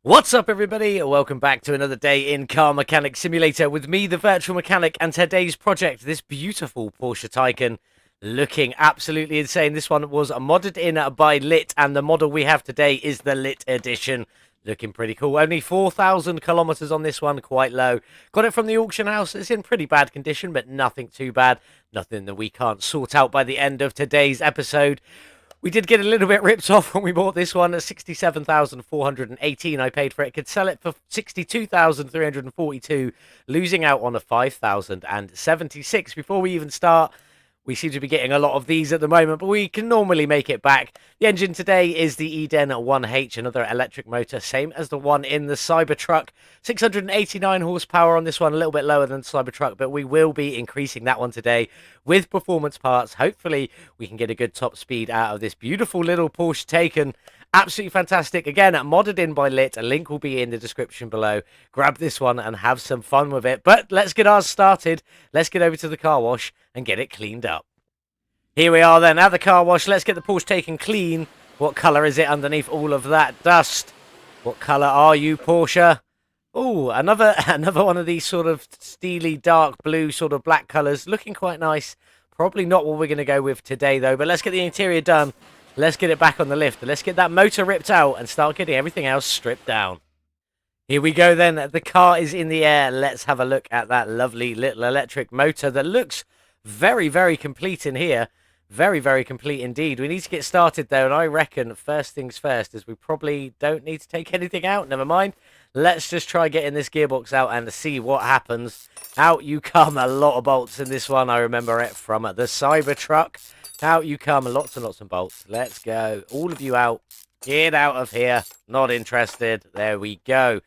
What's up, everybody? Welcome back to another day in Car Mechanic Simulator with me, the Virtual Mechanic, and today's project, this beautiful Porsche Taycan, looking absolutely insane. This one was modded in by Lit, and the model we have today is the Lit Edition. Looking pretty cool. Only 4,000 kilometers on this one, quite low. Got it from the auction house. It's in pretty bad condition, but nothing too bad. Nothing that we can't sort out by the end of today's episode. We did get a little bit ripped off when we bought this one at 67,418. I paid for it. Could sell it for 62,342, losing out on a 5,076. Before we even start, we seem to be getting a lot of these at the moment, but we can normally make it back. The engine today is the Eden 1H, another electric motor, same as the one in the Cybertruck. 689 horsepower on this one, a little bit lower than the Cybertruck, but we will be increasing that one today with performance parts. Hopefully, we can get a good top speed out of this beautiful little Porsche Taycan. Absolutely fantastic. Again, modded in by Lit. A link will be in the description below. Grab this one and have some fun with it. But let's get ours started. Let's get over to the car wash and get it cleaned up. Here we are then at the car wash. Let's get the Porsche Taycan clean. What colour is it underneath all of that dust? What colour are you, Porsche? Oh, another one of these sort of steely dark blue sort of black colours. Looking quite nice. Probably not what we're going to go with today though. But let's get the interior done. Let's get it back on the lift. Let's get that motor ripped out and start getting everything else stripped down. Here we go then. The car is in the air. Let's have a look at that lovely little electric motor that looks very, very complete in here. Very, very complete indeed. We need to get started though, and I reckon first things first is we probably don't need to take anything out. Never mind. Let's just try getting this gearbox out and see what happens. Out you come. A lot of bolts in this one. I remember it from the Cybertruck. Out you come. Lots and lots of bolts. Let's go. All of you out. Get out of here. Not interested. There we go.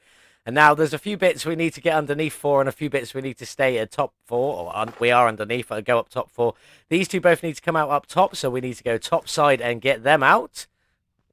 And now there's a few bits we need to get underneath for and a few bits we need to stay at top for. Or we are underneath. I'll go up top for. These two both need to come out up top. So we need to go top side and get them out.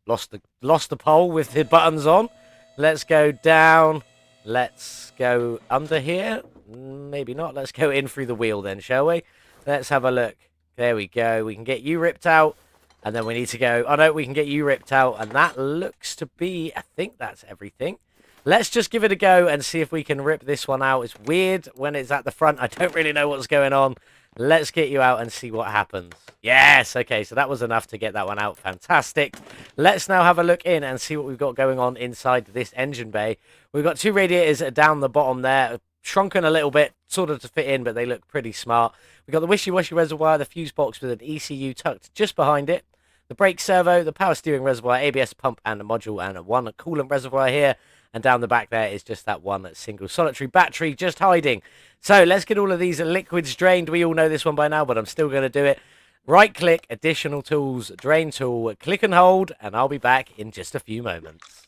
Lost the pole with the buttons on. Let's go down. Let's go under here. Maybe not. Let's go in through the wheel then, shall we? Let's have a look. There we go. We can get you ripped out. And then we need to go. Oh, no, we can get you ripped out. And that looks to be, I think that's everything. Let's just give it a go and see if we can rip this one out. It's weird when it's at the front. I don't really know what's going on. Let's get you out and see what happens. Yes. Okay, so that was enough to get that one out. Fantastic. Let's now have a look in and see what we've got going on inside this engine bay. We've got two radiators down the bottom there. Shrunken a little bit, sort of to fit in, but they look pretty smart. We've got the wishy-washy reservoir, the fuse box with an ECU tucked just behind it. The brake servo, the power steering reservoir, ABS pump and a module, and one coolant reservoir here. And down the back there is just that one single solitary battery just hiding. So let's get all of these liquids drained. We all know this one by now, but I'm still going to do it. Right-click, additional tools, drain tool, click and hold, and I'll be back in just a few moments.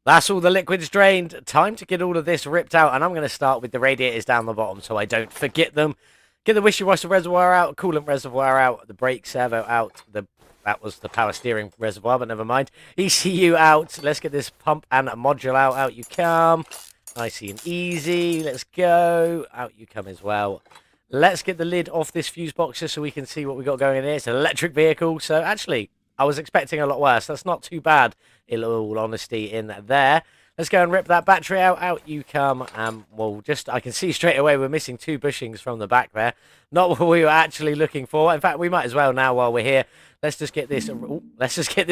That's all the liquids drained. Time to get all of this ripped out, and I'm going to start with the radiators down the bottom so I don't forget them. Get the wishy-washy reservoir out, coolant reservoir out, the brake servo out, that was the power steering reservoir, but never mind. ECU out. Let's get this pump and module out. Out you come. Nice and easy. Let's go. Out you come as well. Let's get the lid off this fuse box just so we can see what we got going in here. It's an electric vehicle, so actually, I was expecting a lot worse. That's not too bad, in all honesty, in there. Let's go and rip that battery out. Out you come. Well, I can see straight away we're missing two bushings from the back there. Not what we were actually looking for. In fact, we might as well now while we're here. Let's just get this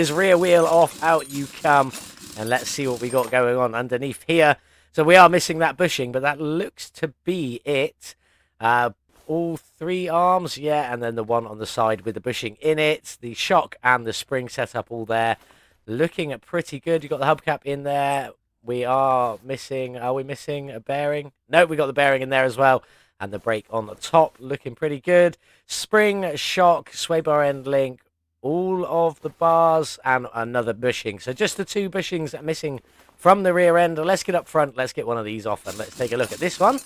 rear wheel off. Out you come. And let's see what we got going on underneath here. So we are missing that bushing, but that looks to be it. All three arms, yeah, and then the one on the side with the bushing in it. The shock and the spring setup all there. Looking at pretty good. You've got the hubcap in there. Are we missing a bearing? No, we got the bearing in there as well. And the brake on the top, looking pretty good. Spring, shock, sway bar end link, all of the bars, and another bushing. So just the two bushings that are missing from the rear end. Let's get up front. Let's get one of these off and let's take a look at this one.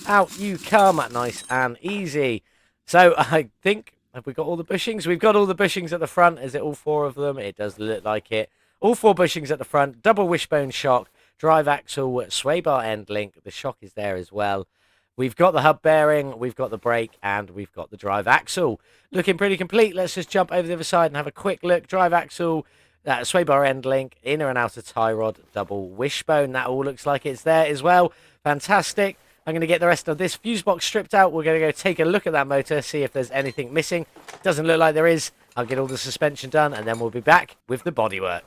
Out you come. Nice and easy. So I think, have we got all the bushings? We've got all the bushings at the front. Is it all four of them? It does look like it. All four bushings at the front. Double wishbone shock. Drive axle, sway bar end link. The shock is there as well. We've got the hub bearing, we've got the brake, and we've got the drive axle. Looking pretty complete. Let's just jump over the other side and have a quick look. Drive axle, Sway bar end link, inner and outer tie rod, double wishbone. That all looks like it's there as well. Fantastic. I'm going to get the rest of this fuse box stripped out. We're going to go take a look at that motor, see if there's anything missing. Doesn't look like there is. I'll get all the suspension done, and then we'll be back with the bodywork.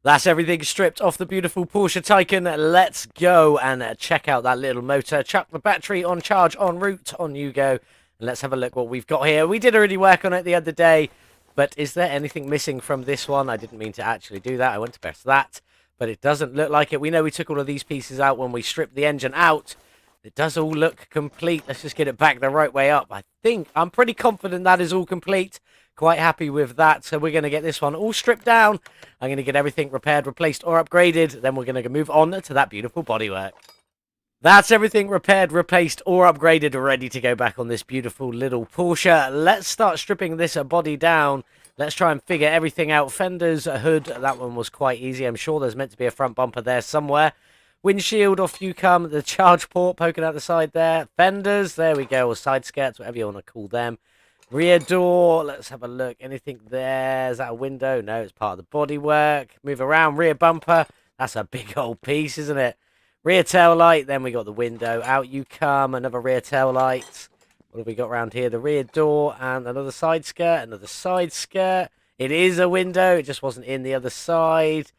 That's everything stripped off the beautiful Porsche Taycan. Let's go and check out that little motor. Chuck the battery on charge, en route, on you go. And let's have a look what we've got here. We did already work on it the other day, but is there anything missing from this one? I didn't mean to actually do that. I went to press that, but it doesn't look like it. We know we took all of these pieces out when we stripped the engine out. It does all look complete. Let's just get it back the right way up. I'm pretty confident that is all complete. Quite happy with that. So we're going to get this one all stripped down. I'm going to get everything repaired, replaced, or upgraded. Then we're going to move on to that beautiful bodywork. That's everything repaired, replaced, or upgraded, ready to go back on this beautiful little Porsche. Let's start stripping this body down. Let's try and figure everything out. Fenders, hood, that one was quite easy. I'm sure there's meant to be a front bumper there somewhere. Windshield, off you come. The charge port poking out the side there. Fenders, there we go. Or side skirts, whatever you want to call them. Rear door, let's have a look. Anything there? Is that a window? No, it's part of the bodywork. Move around. Rear bumper. That's a big old piece, isn't it? Rear tail light. Then we got the window. Out you come. Another rear tail light. What have we got around here? The rear door and another side skirt. Another side skirt. It is a window. It just wasn't in the other side.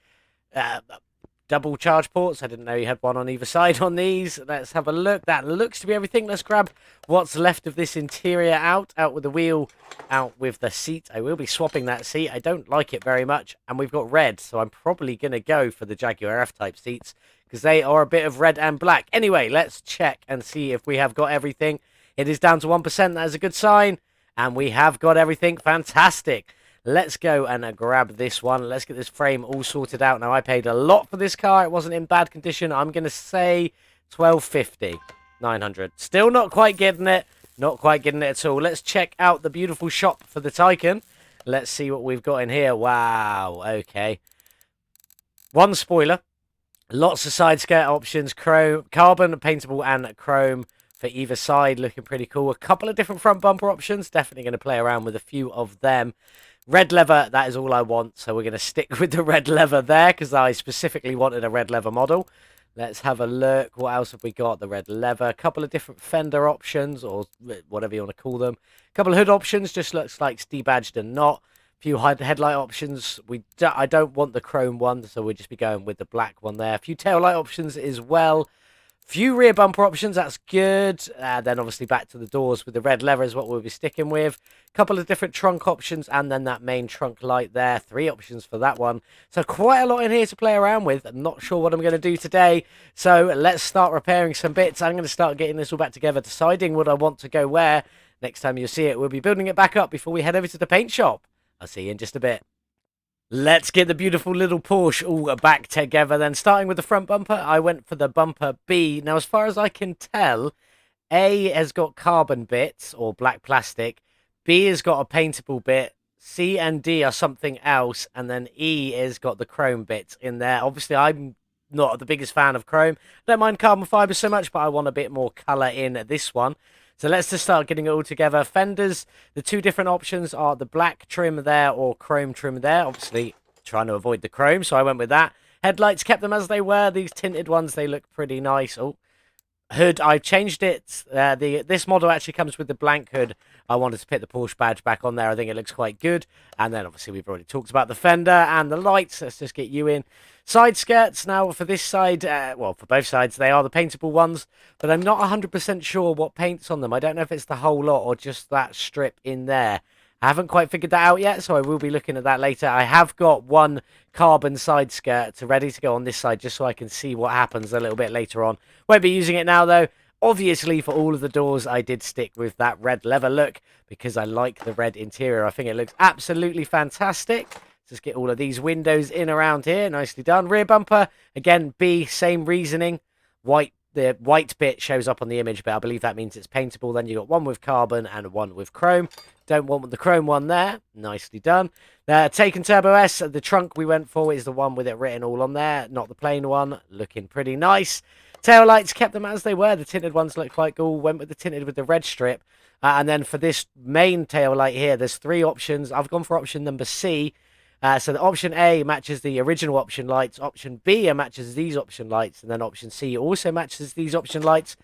Double charge ports. I didn't know you had one on either side on these. Let's have a look. That looks to be everything. Let's grab what's left of this interior out. Out with the wheel. Out with the seat. I will be swapping that seat. I don't like it very much. And we've got red. So I'm probably going to go for the Jaguar F-Type seats, because they are a bit of red and black. Anyway, let's check and see if we have got everything. It is down to 1%. That is a good sign. And we have got everything. Fantastic. Let's go and grab this one. Let's get this frame all sorted out. Now, I paid a lot for this car. It wasn't in bad condition. I'm going to say $1,250. $900. Still not quite getting it. Not quite getting it at all. Let's check out the beautiful shop for the Taycan. Let's see what we've got in here. Wow. Okay. One spoiler. Lots of side skirt options. Chrome, carbon, paintable, and chrome for either side. Looking pretty cool. A couple of different front bumper options. Definitely going to play around with a few of them. Red leather, that is all I want, so we're going to stick with the red leather there, because I specifically wanted a red leather model. Let's have a look. What else have we got? The red leather. A couple of different fender options, or whatever you want to call them. A couple of hood options, just looks like it's debadged and not. A few headlight options. I don't want the chrome one, so we'll just be going with the black one there. A few tail light options as well. Few rear bumper options, that's good. Then obviously back to the doors with the red leather is what we'll be sticking with. A couple of different trunk options, and then that main trunk light there. 3 options for that one. So quite a lot in here to play around with. I'm not sure what I'm going to do today. So let's start repairing some bits. I'm going to start getting this all back together, deciding what I want to go where. Next time you'll see it, we'll be building it back up before we head over to the paint shop. I'll see you in just a bit. Let's get the beautiful little Porsche all back together then. Starting with the front bumper, I went for the bumper B. Now, as far as I can tell, A has got carbon bits, or black plastic. B has got a paintable bit. C and D are something else. And then E has got the chrome bits in there. Obviously, I'm not the biggest fan of chrome. I don't mind carbon fibre so much, but I want a bit more colour in this one. So let's just start getting it all together. Fenders, the 2 different options are the black trim there or chrome trim there. Obviously, trying to avoid the chrome, so I went with that. Headlights, kept them as they were. These tinted ones, they look pretty nice. Oh, hood, I changed it. This model actually comes with the blank hood. I wanted to put the Porsche badge back on there. I think it looks quite good. And then, obviously, we've already talked about the fender and the lights. Let's just get you in. Side skirts, now for this side, well, for both sides, they are the paintable ones, but I'm not 100% sure what paint's on them. I don't know if it's the whole lot or just that strip in there. I haven't quite figured that out yet, so I will be looking at that later. I have got one carbon side skirt ready to go on this side, just so I can see what happens a little bit later on. Won't be using it now, though. Obviously, for all of the doors, I did stick with that red leather look, because I like the red interior. I think it looks absolutely fantastic. Just get all of these windows in around here. Nicely done. Rear bumper, again, B, same reasoning. The white bit shows up on the image, but I believe that means it's paintable. Then you got one with carbon and one with chrome. Don't want the chrome one there. Nicely done. Taycan Turbo S, the trunk we went for is the one with it written all on there, not the plain one. Looking pretty nice. Tail lights, kept them as they were. The tinted ones look quite cool. Went with the tinted with the red strip. And then for this main tail light here, there's 3 options. I've gone for option number C. So the option A matches the original option lights, option B matches these option lights, and then option C also matches these option lights,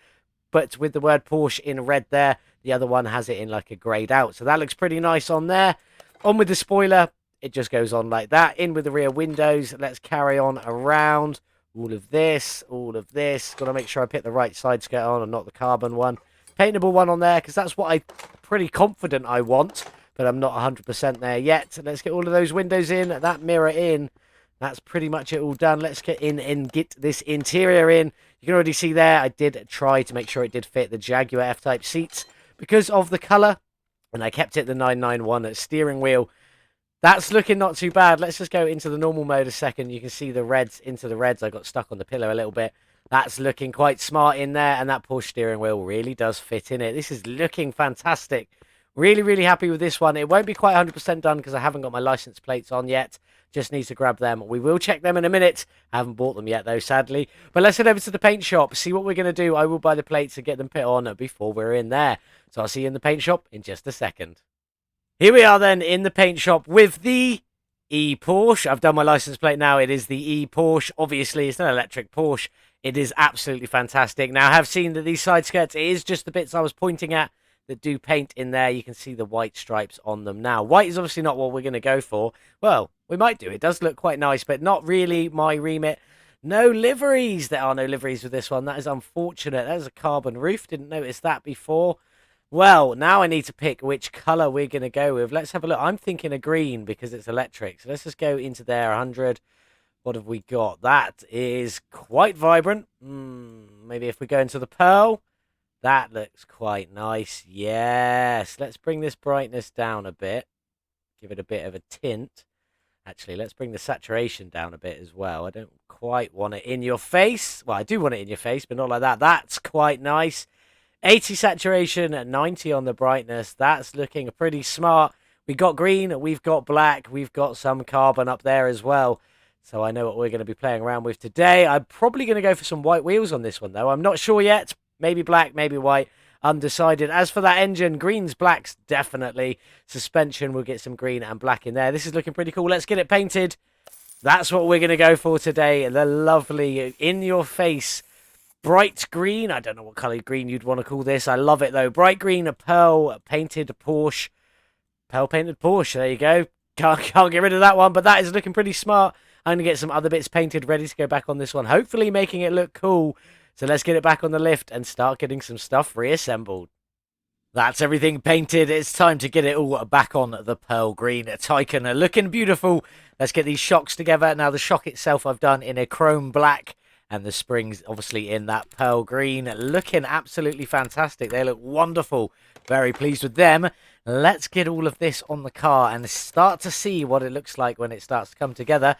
but with the word Porsche in red there. The other one has it in like a greyed out. So that looks pretty nice on there. On with the spoiler. It just goes on like that. In with the rear windows. Let's carry on around. All of this. Got to make sure I pick the right side skirt on and not the carbon one. Paintable one on there because that's what I'm pretty confident I want. But I'm not 100% there yet. Let's get all of those windows in. That mirror in. That's pretty much it all done. Let's get in and get this interior in. You can already see there, I did try to make sure it did fit the Jaguar F-Type seats because of the colour. And I kept it the 991 steering wheel. That's looking not too bad. Let's just go into the normal mode a second. You can see the reds into the reds. I got stuck on the pillow a little bit. That's looking quite smart in there. And that Porsche steering wheel really does fit in it. This is looking fantastic. Really, really happy with this one. It won't be quite 100% done because I haven't got my license plates on yet. Just need to grab them. We will check them in a minute. I haven't bought them yet, though, sadly. But let's head over to the paint shop, see what we're going to do. I will buy the plates and get them put on before we're in there. So I'll see you in the paint shop in just a second. Here we are then in the paint shop with the e-Porsche. I've done my license plate now. It is the e-Porsche. Obviously, it's an electric Porsche. It is absolutely fantastic. Now, I have seen that these side skirts, it is just the bits I was pointing at that do paint in there. You can see the white stripes on them now. White is obviously not what we're going to go for. Well, we might do. It does look quite nice, but not really my remit. No liveries. There are no liveries with this one. That is unfortunate. That is a carbon roof. Didn't notice that before. Well, now I need to pick which colour we're going to go with. Let's have a look. I'm thinking a green because it's electric. So let's just go into there, 100. What have we got? That is quite vibrant. Maybe if we go into the pearl. That looks quite nice. Yes. Let's bring this brightness down a bit. Give it a bit of a tint. Actually, let's bring the saturation down a bit as well. I don't quite want it in your face. Well, I do want it in your face, but not like that. That's quite nice. 80 saturation and 90 on the brightness. That's looking pretty smart. We got green, we've got black, we've got some carbon up there as well. So I know what we're going to be playing around with today. I'm probably going to go for some white wheels on this one, though. I'm not sure yet. Maybe black, maybe white. Undecided. As for that engine, greens, blacks, definitely. Suspension, we'll get some green and black in there. This is looking pretty cool. Let's get it painted. That's what we're going to go for today. The lovely, in-your-face bright green. I don't know what colour green you'd want to call this. I love it, though. Bright green, a pearl painted Porsche. Pearl painted Porsche. There you go. Can't get rid of that one, but that is looking pretty smart. I'm going to get some other bits painted, ready to go back on this one. Hopefully making it look cool. So let's get it back on the lift and start getting some stuff reassembled. That's everything painted. It's time to get it all back on the pearl green Taycan. Looking beautiful. Let's get these shocks together. Now, the shock itself I've done in a chrome black. And the springs, obviously, in that pearl green. Looking absolutely fantastic. They look wonderful. Very pleased with them. Let's get all of this on the car and start to see what it looks like when it starts to come together.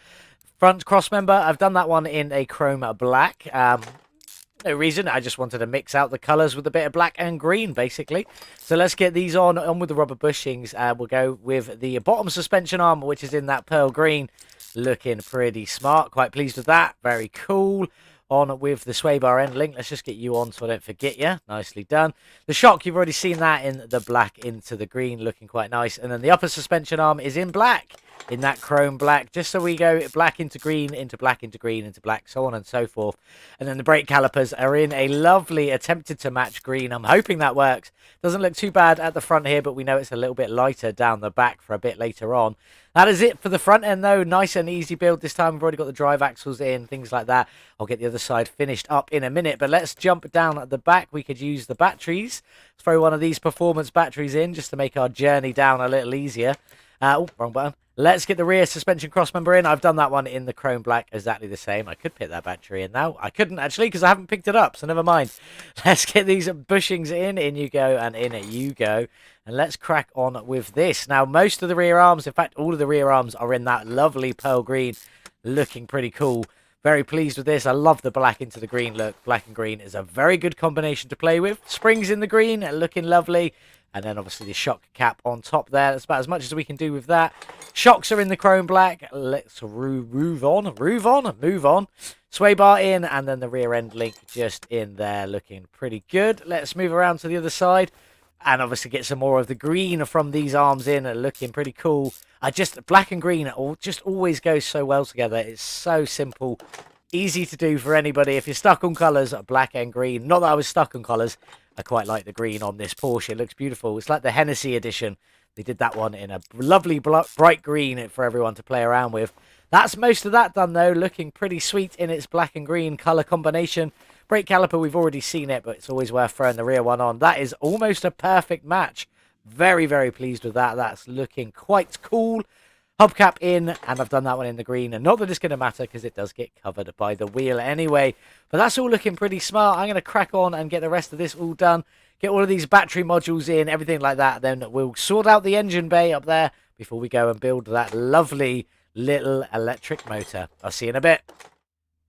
Front cross member, I've done that one in a chrome black. No reason, I just wanted to mix out the colours with a bit of black and green, basically. So let's get these on with the rubber bushings. We'll go with the bottom suspension arm, which is in that pearl green. Looking pretty smart. Quite pleased with that. Very cool. On with the sway bar end link. Let's just get you on so I don't forget you. Nicely done. The shock, you've already seen that in the black into the green. Looking quite nice. And then the upper suspension arm is in black. In that chrome black, just so we go black into green, into black, into green, into black, so on and so forth. And then the brake calipers are in a lovely attempted to match green. I'm hoping that works. Doesn't look too bad at the front here, but we know it's a little bit lighter down the back for a bit later on. That is it for the front end, though. Nice and easy build this time. We've already got the drive axles in, things like that. I'll get the other side finished up in a minute, but let's jump down at the back. We could use the batteries. Throw one of these performance batteries in just to make our journey down a little easier. Oh, wrong button. Let's get the rear suspension crossmember in. I've done that one in the chrome black, exactly the same. I could pick that battery in now. I couldn't, actually, because I haven't picked it up, so never mind. Let's get these bushings in. In you go, and in you go. And let's crack on with this. Now, most of the rear arms, in fact, all of the rear arms are in that lovely pearl green. Looking pretty cool. Very pleased with this. I love the black into the green look. Black and green is a very good combination to play with. Springs in the green, looking lovely. And then obviously the shock cap on top there. That's about as much as we can do with that. Shocks are in the chrome black. Let's move on. Sway bar in, and then the rear end link just in there, looking pretty good. Let's move around to the other side. And obviously get some more of the green from these arms in, looking pretty cool. Black and green just always goes so well together. It's so simple, easy to do for anybody. If you're stuck on colours, black and green. Not that I was stuck on colours. I quite like the green on this Porsche. It looks beautiful. It's like the Hennessy edition. They did that one in a lovely bright green for everyone to play around with. That's most of that done, though. Looking pretty sweet in its black and green colour combination. Brake caliper, we've already seen it, but it's always worth throwing the rear one on. That is almost a perfect match. Very, very pleased with that. That's looking quite cool. Hubcap in, and I've done that one in the green. And not that it's going to matter because it does get covered by the wheel anyway. But that's all looking pretty smart. I'm going to crack on and get the rest of this all done. Get all of these battery modules in, everything like that. Then we'll sort out the engine bay up there before we go and build that lovely little electric motor. I'll see you in a bit.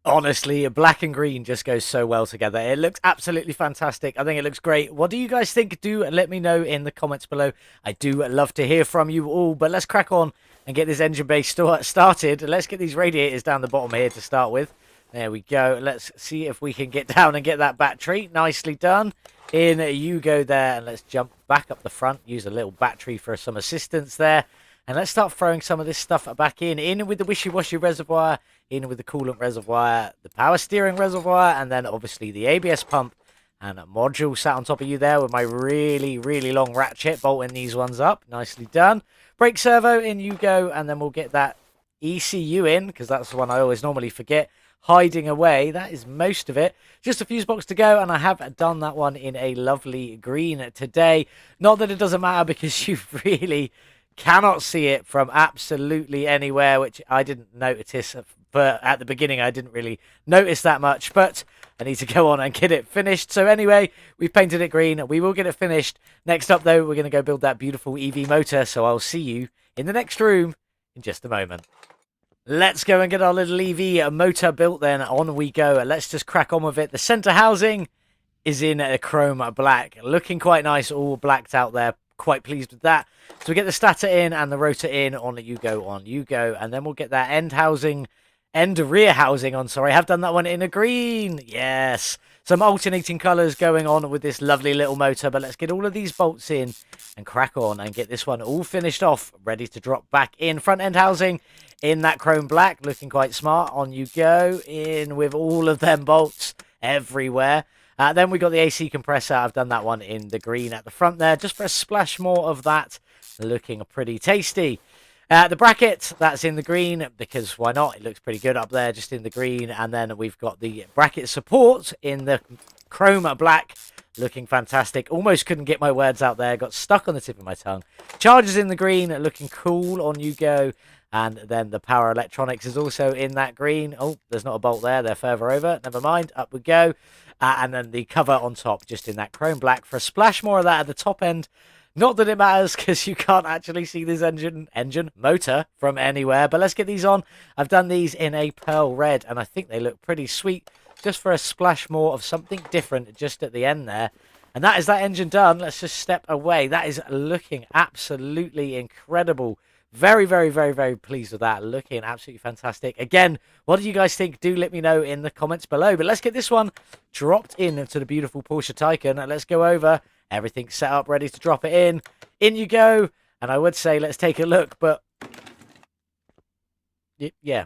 Honestly, black and green just goes so well together. It looks absolutely fantastic. I think it looks great. What do you guys think? Do let me know in the comments below. I do love to hear from you all. But let's crack on and get this engine bay started. Let's get these radiators down the bottom here to start with. There we go. Let's see if we can get down and get that battery. Nicely done. In you go there. And let's jump back up the front. Use a little battery for some assistance there. And let's start throwing some of this stuff back in. In with the wishy-washy reservoir. In with the coolant reservoir. The power steering reservoir. And then obviously the ABS pump. And a module sat on top of you there with my really, really long ratchet. Bolting these ones up. Nicely done. Brake servo, in you go. And then we'll get that ECU in. Because that's the one I always normally forget. Hiding away. That is most of it. Just a fuse box to go. And I have done that one in a lovely green today. Not that it doesn't matter because you really cannot see it from absolutely anywhere, which I didn't notice, but at the beginning I didn't really notice that much, but I need to go on and get it finished. So anyway, we've painted it green. We will get it finished. Next up, though, we're going to go build that beautiful EV motor, so I'll see you in the next room in just a moment. Let's go and get our little EV motor built then. On we go. Let's just crack on with it. The center housing is in a chrome black. Looking quite nice, all blacked out there. Quite pleased with that. So we get the stator in and the rotor in. On you go, on you go. And then we'll get that end rear housing on. Sorry, I have done that one in a green. Yes. Some alternating colours going on with this lovely little motor. But let's get all of these bolts in and crack on and get this one all finished off. Ready to drop back in. Front end housing in that chrome black. Looking quite smart. On you go. In with all of them bolts everywhere. Then we got the AC compressor. I've done that one in the green at the front there, just for a splash more of that. Looking pretty tasty. The bracket, that's in the green, because why not? It looks pretty good up there, just in the green. And then we've got the bracket support in the chrome black. Looking fantastic. Almost couldn't get my words out there. Got stuck on the tip of my tongue. Chargers in the green, looking cool. On you go. And then the power electronics is also in that green. Oh, there's not a bolt there. They're further over. Never mind. Up we go. And then the cover on top, just in that chrome black, for a splash more of that at the top end. Not that it matters, because you can't actually see this motor from anywhere. But let's get these on. I've done these in a pearl red, and I think they look pretty sweet, just for a splash more of something different just at the end there. And that is that engine done. Let's just step away. That is looking absolutely incredible. Very, very, very, very pleased with that. Looking absolutely fantastic. Again, what do you guys think? Do let me know in the comments below. But let's get this one dropped into the beautiful Porsche Taycan. And let's go over. Everything's set up, ready to drop it in. In you go. And I would say let's take a look. But, yeah.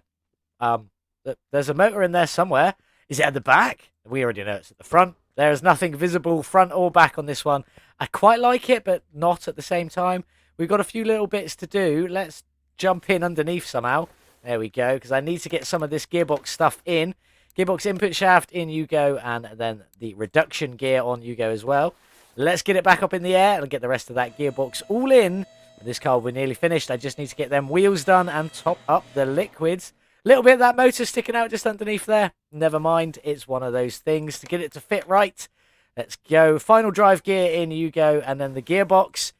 There's a motor in there somewhere. Is it at the back? We already know it's at the front. There is nothing visible front or back on this one. I quite like it, but not at the same time. We've got a few little bits to do. Let's jump in underneath somehow. There we go, because I need to get some of this gearbox stuff in. Gearbox input shaft, in you go, and then the reduction gear on you go as well. Let's get it back up in the air and get the rest of that gearbox all in. This car will be nearly finished. I just need to get them wheels done and top up the liquids. Little bit of that motor sticking out just underneath there. Never mind, it's one of those things to get it to fit right. Let's go. Final drive gear, in you go, and then the gearbox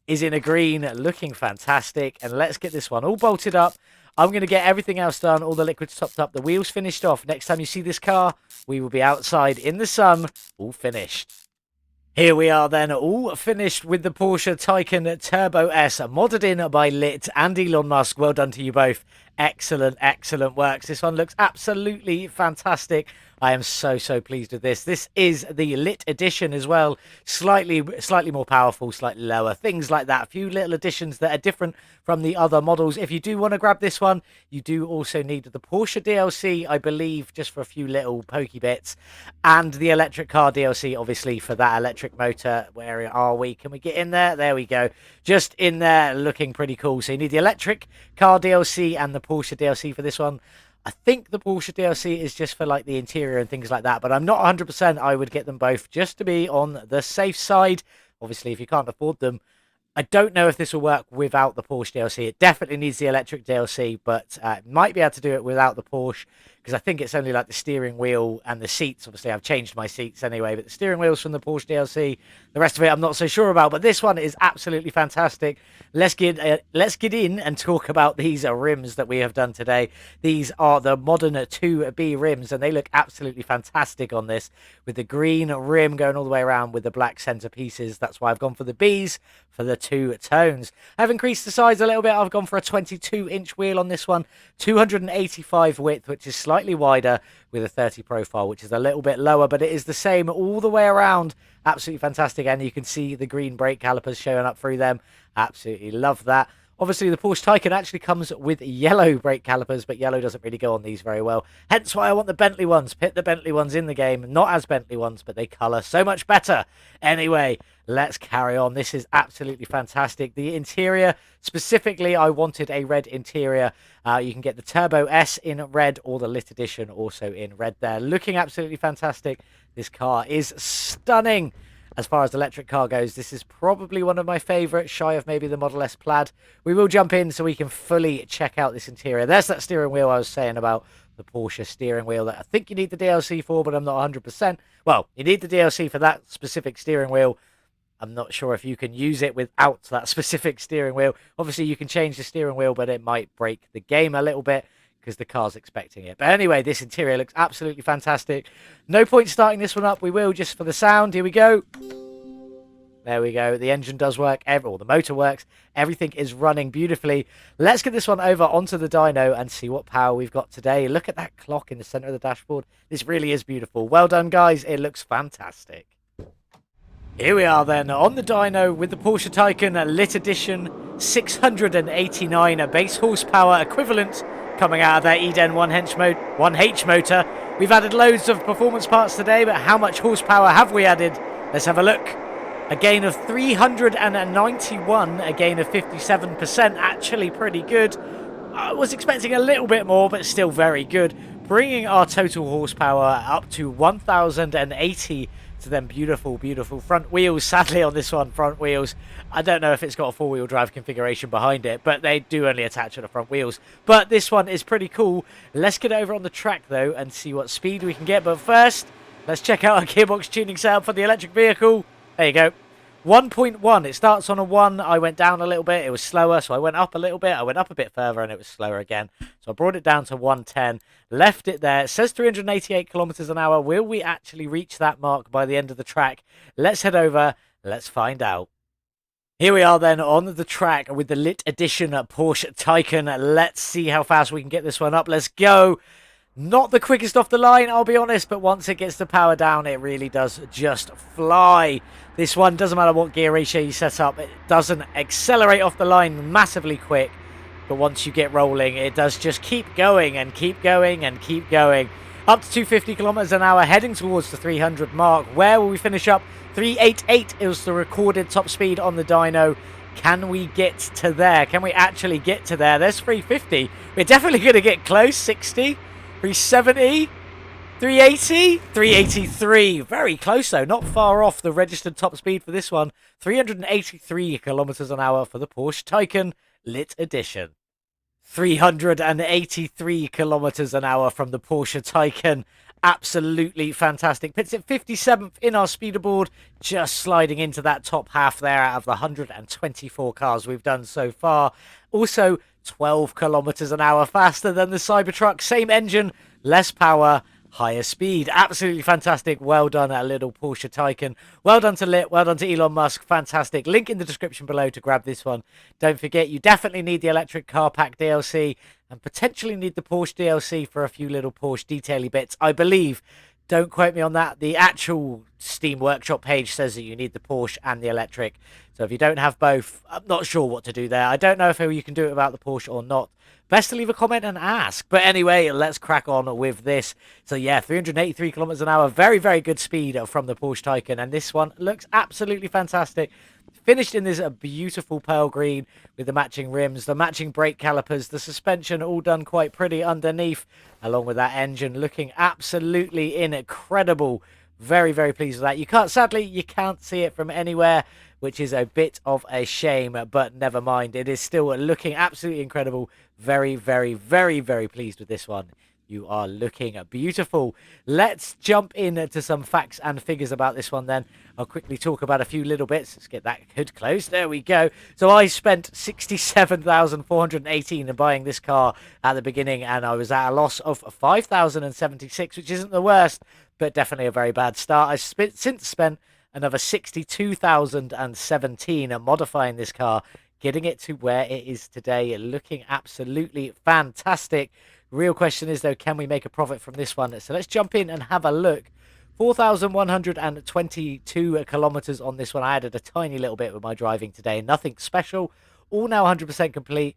is in a green, looking fantastic. And let's get this one all bolted up. I'm going to get everything else done, all the liquids topped up, the wheels finished off. Next time you see this car, we will be outside in the sun, all finished. Here we are then, all finished with the Porsche Taycan Turbo S, modded in by Lit and Elon Musk. Well done to you both. Excellent, excellent works. This one looks absolutely fantastic. I am so pleased with this. This is the lit edition as well. Slightly more powerful, slightly lower, things like that. A few little additions that are different from the other models. If you do want to grab this one, you do also need the Porsche DLC, I believe, just for a few little pokey bits, and the electric car DLC, obviously, for that electric motor. Where are we? Can we get in there? There we go. Just in there, looking pretty cool. So you need the electric car DLC and the Porsche DLC for this one. I think the Porsche DLC is just for like the interior and things like that, but I'm not 100%. I would get them both just to be on the safe side. Obviously, if you can't afford them, I don't know if this will work without the Porsche DLC. It definitely needs the electric DLC, but might be able to do it without the Porsche, because I think it's only like the steering wheel and the seats. Obviously, I've changed my seats anyway, but the steering wheel's from the Porsche DLC. The rest of it, I'm not so sure about, but this one is absolutely fantastic. Let's get in and talk about these rims that we have done today. These are the modern 2B rims, and they look absolutely fantastic on this, with the green rim going all the way around with the black center pieces. That's why I've gone for the Bs for the two tones. I've increased the size a little bit. I've gone for a 22-inch wheel on this one, 285 width, which is slightly wider, with a 30 profile, which is a little bit lower, but it is the same all the way around. Absolutely fantastic. And you can see the green brake calipers showing up through them. Absolutely love that. Obviously, the Porsche Taycan actually comes with yellow brake calipers, but yellow doesn't really go on these very well. Hence why I want the Bentley ones. Pit the Bentley ones in the game. Not as Bentley ones, but they colour so much better. Anyway, let's carry on. This is absolutely fantastic. The interior, specifically, I wanted a red interior. You can get the Turbo S in red, or the Lit Edition also in red there. Looking absolutely fantastic. This car is stunning. As far as the electric car goes, this is probably one of my favourites, shy of maybe the Model S Plaid. We will jump in so we can fully check out this interior. There's that steering wheel I was saying about, the Porsche steering wheel that I think you need the DLC for, but I'm not 100%. Well, you need the DLC for that specific steering wheel. I'm not sure if you can use it without that specific steering wheel. Obviously, you can change the steering wheel, but it might break the game a little bit, because the car's expecting it. But anyway, this interior looks absolutely fantastic. No point starting this one up. We will just for the sound. Here we go. There we go. The engine does work. Or the motor works. Everything is running beautifully. Let's get this one over onto the dyno and see what power we've got today. Look at that clock in the center of the dashboard. This really is beautiful. Well done, guys. It looks fantastic. Here we are then on the dyno with the Porsche Taycan Lit Edition, 689 base horsepower equivalent coming out of their Eden 1H motor. We've added loads of performance parts today, but how much horsepower have we added? Let's have a look. A gain of 391, a gain of 57%, actually pretty good. I was expecting a little bit more, but still very good. Bringing our total horsepower up to 1,080 to them beautiful front wheels. Sadly on this one, front wheels, I don't know if it's got a four-wheel drive configuration behind it, but they do only attach to the front wheels. But this one is pretty cool. Let's get over on the track though and see what speed we can get. But first, let's check out our gearbox tuning setup for the electric vehicle. There you go. 1.1. It starts on a 1. I went down a little bit. It was slower, so I went up a little bit. I went up a bit further, and it was slower again. So I brought it down to 110. Left it there. It says 388 kilometers an hour. Will we actually reach that mark by the end of the track? Let's head over. Let's find out. Here we are then on the track with the Lit Edition Porsche Taycan. Let's see how fast we can get this one up. Let's go. Not the quickest off the line, I'll be honest, but once it gets the power down, it really does just fly. This one, doesn't matter what gear ratio you set up, it doesn't accelerate off the line massively quick, but once you get rolling, it does just keep going and keep going and keep going. Up to 250 kilometers an hour, heading towards the 300 mark. Where will we finish up? 388 is the recorded top speed on the dyno. Can we get to there? Can we actually get to there? There's 350. We're definitely going to get close. 60. 370, 380, 383. Very close though, not far off the registered top speed for this one. 383 kilometers an hour for the Porsche Taycan Lit Edition. 383 kilometers an hour from the Porsche Taycan. Absolutely fantastic. Puts it 57th in our speederboard, just sliding into that top half there out of the 124 cars we've done so far. Also, 12 kilometers an hour faster than the Cybertruck. Same engine, less power, higher speed. Absolutely fantastic. Well done, our little Porsche Taycan. Well done to Lit. Well done to Elon Musk. Fantastic. Link in the description below to grab this one. Don't forget, you definitely need the electric car pack DLC. and potentially need the Porsche DLC for a few little Porsche detaily bits, I believe. Don't quote me on that. The actual Steam Workshop page says that you need the Porsche and the electric. So if you don't have both, I'm not sure what to do there. I don't know if you can do it without the Porsche or not. Best to leave a comment and ask. But anyway, let's crack on with this. So yeah, 383 kilometers an hour. Very, very good speed from the Porsche Taycan. And this one looks absolutely fantastic. Finished in this beautiful pearl green with the matching rims, the matching brake calipers, the suspension all done quite pretty underneath, along with that engine looking absolutely incredible. Very, very pleased with that. Sadly, you can't see it from anywhere, which is a bit of a shame, but never mind. It is still looking absolutely incredible. Very, very, very, very pleased with this one. You are looking beautiful. Let's jump into some facts and figures about this one then. I'll quickly talk about a few little bits. Let's get that hood closed. There we go. So I spent 67,418 in buying this car at the beginning, and I was at a loss of 5,076, which isn't the worst, but definitely a very bad start. I've since spent another 62,017 modifying this car, getting it to where it is today, looking absolutely fantastic. Real question is, though, can we make a profit from this one? So let's jump in and have a look. 4,122 kilometers on this one. I added a tiny little bit with my driving today. Nothing special. All now 100% complete.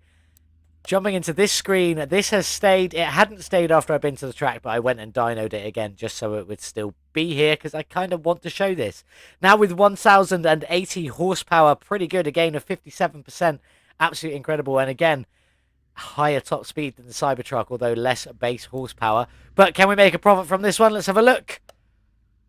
Jumping into this screen, this has stayed. It hadn't stayed after I've been to the track, but I went and dynoed it again just so it would still be here because I kind of want to show this. Now with 1,080 horsepower, pretty good. A gain of 57%. Absolutely incredible. And again, higher top speed than the Cybertruck, although less base horsepower. But can we make a profit from this one? Let's have a look.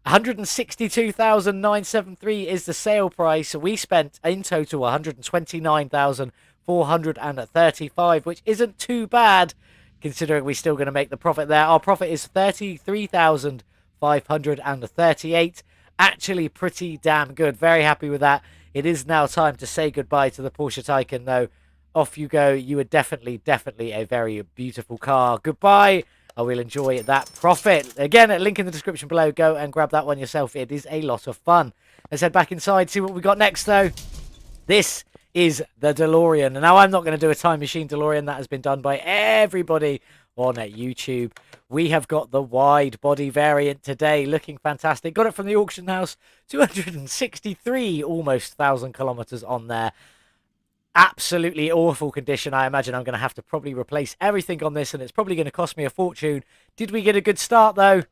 162,973 is the sale price. We spent in total 129,435, which isn't too bad considering we're still going to make the profit there. Our profit is 33,538. Actually pretty damn good. Very happy with that. It is now time to say goodbye to the Porsche Taycan, though. Off you go. You are definitely a very beautiful car. Goodbye. I will enjoy that profit. Again, a link in the description below. Go and grab that one yourself. It is a lot of fun. Let's head back inside, see what we got next, though. This is the DeLorean. Now, I'm not going to do a time machine DeLorean. That has been done by everybody on YouTube. We have got the wide body variant today, looking fantastic. Got it from the auction house. 263 almost 1,000 kilometers on there. Absolutely awful condition. I imagine I'm going to have to probably replace everything on this, and it's probably going to cost me a fortune. Did we get a good start, though?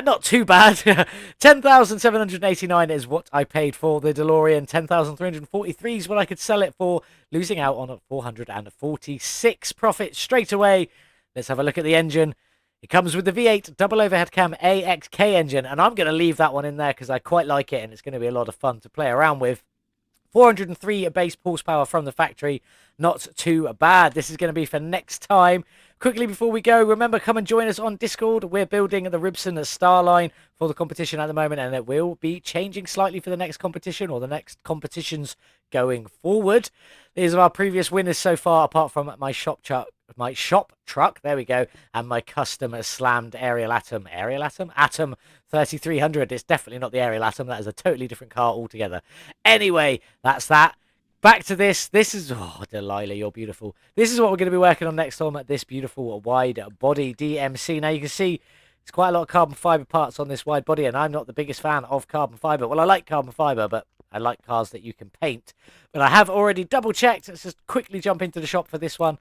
Not too bad. 10,789 is what I paid for the DeLorean. 10,343 is what I could sell it for, losing out on 446 profit straight away. Let's have a look at the engine. It comes with the V8 double overhead cam AXK engine, and I'm going to leave that one in there because I quite like it, and it's going to be a lot of fun to play around with. 403 base horsepower from the factory. Not too bad. This is going to be for next time. Quickly before we go, remember, come and join us on Discord. We're building the Ribson Starline for the competition at the moment, and it will be changing slightly for the next competition or the next competitions going forward. These are our previous winners so far, apart from my shop truck, there we go, and my custom slammed Aerial Atom 3300. It's definitely not the Aerial Atom. That is a totally different car altogether. Anyway, that's that. Back to this. This is, oh, Delilah, you're beautiful. This is what we're going to be working on next time at this beautiful wide body DMC. Now you can see there's quite a lot of carbon fiber parts on this wide body, and I'm not the biggest fan of carbon fiber. Well, I like carbon fiber, but I like cars that you can paint. But I have already double checked. Let's just quickly jump into the shop for this one.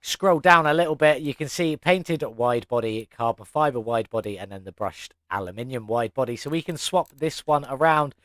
Scroll down a little bit, you can see painted wide body, carbon fiber wide body, and then the brushed aluminium wide body. So we can swap this one around.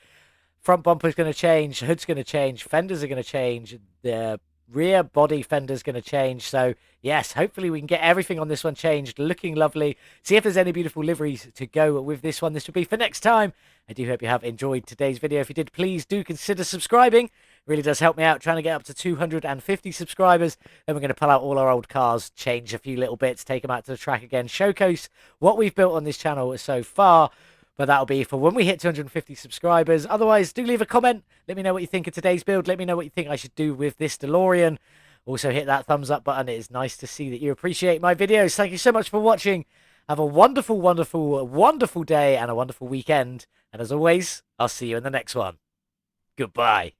Front bumper's going to change, hood's going to change, fenders are going to change, the rear body fender's going to change. So yes, hopefully we can get everything on this one changed, looking lovely. See if there's any beautiful liveries to go with this one. This will be for next time. I do hope you have enjoyed today's video. If you did, please do consider subscribing. It really does help me out, trying to get up to 250 subscribers. Then we're going to pull out all our old cars, change a few little bits, take them out to the track again, showcase what we've built on this channel so far. But that'll be for when we hit 250 subscribers. Otherwise, do leave a comment. Let me know what you think of today's build. Let me know what you think I should do with this DeLorean. Also, hit that thumbs up button. It is nice to see that you appreciate my videos. Thank you so much for watching. Have a wonderful, wonderful, wonderful day and a wonderful weekend. And as always, I'll see you in the next one. Goodbye.